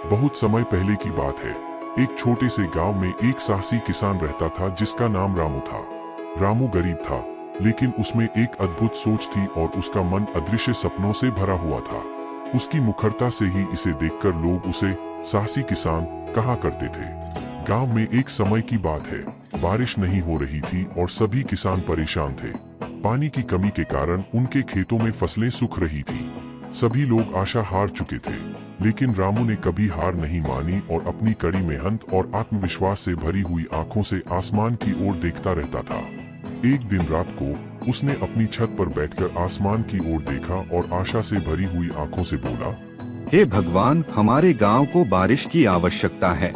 बहुत समय पहले की बात है। एक छोटे से गांव में एक साहसी किसान रहता था जिसका नाम रामू था। रामू गरीब था, लेकिन उसमें एक अद्भुत सोच थी और उसका मन अदृश्य सपनों से भरा हुआ था। उसकी मुखरता से ही इसे देखकर लोग उसे साहसी किसान कहा करते थे। गांव में एक समय की बात है। बारिश नहीं हो रही थी और सभी किसान परेशान थे। पानी की कमी के कारण उनके खेतों में फसलें सूख रही थी। सभी लोग आशा हार चुके थे, लेकिन रामू ने कभी हार नहीं मानी और अपनी कड़ी मेहनत और आत्मविश्वास से भरी हुई आंखों से आसमान की ओर देखता रहता था। एक दिन रात को उसने अपनी छत पर बैठकर आसमान की ओर देखा और आशा से भरी हुई आंखों से बोला, हे भगवान, हमारे गांव को बारिश की आवश्यकता है।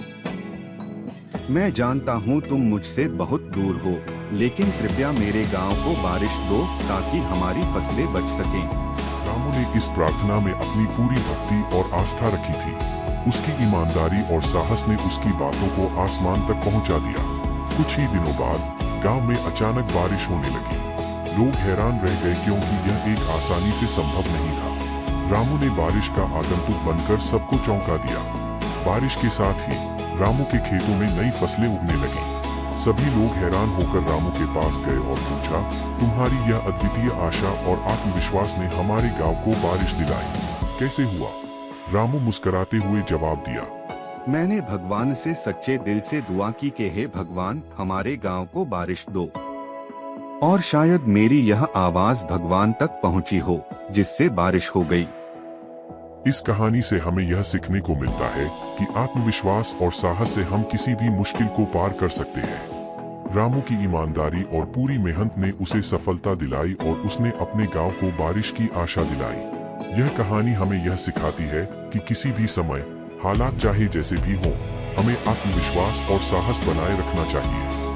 मैं जानता हूँ तुम मुझसे बहुत दूर हो, लेकिन कृपया मेरे गांव को बारिश दो ताकि हमारी फसलें बच सकें। रामू ने इस प्रार्थना में अपनी पूरी भक्ति और आस्था रखी थी। उसकी ईमानदारी और साहस ने उसकी बातों को आसमान तक पहुंचा दिया। कुछ ही दिनों बाद गांव में अचानक बारिश होने लगी। लोग हैरान रह गए क्योंकि यह एक आसानी से संभव नहीं था। रामू ने बारिश का आगंतुक बनकर सबको चौंका दिया। बारिश के साथ ही रामू के खेतों में नई फसलें उगने लगी। सभी लोग हैरान होकर रामू के पास गए और पूछा, तुम्हारी यह अद्वितीय आशा और आत्मविश्वास ने हमारे गांव को बारिश दिलाई, कैसे हुआ? रामू मुस्कुराते हुए जवाब दिया, मैंने भगवान से सच्चे दिल से दुआ की कि हे भगवान, हमारे गांव को बारिश दो। और शायद मेरी यह आवाज भगवान तक पहुंची हो, जिससे बारिश हो गई। इस कहानी से हमें यह सीखने को मिलता है कि आत्मविश्वास और साहस से हम किसी भी मुश्किल को पार कर सकते हैं। रामू की ईमानदारी और पूरी मेहनत ने उसे सफलता दिलाई और उसने अपने गांव को बारिश की आशा दिलाई। यह कहानी हमें यह सिखाती है कि किसी भी समय हालात चाहे जैसे भी हों, हमें आत्मविश्वास और साहस बनाए रखना चाहिए।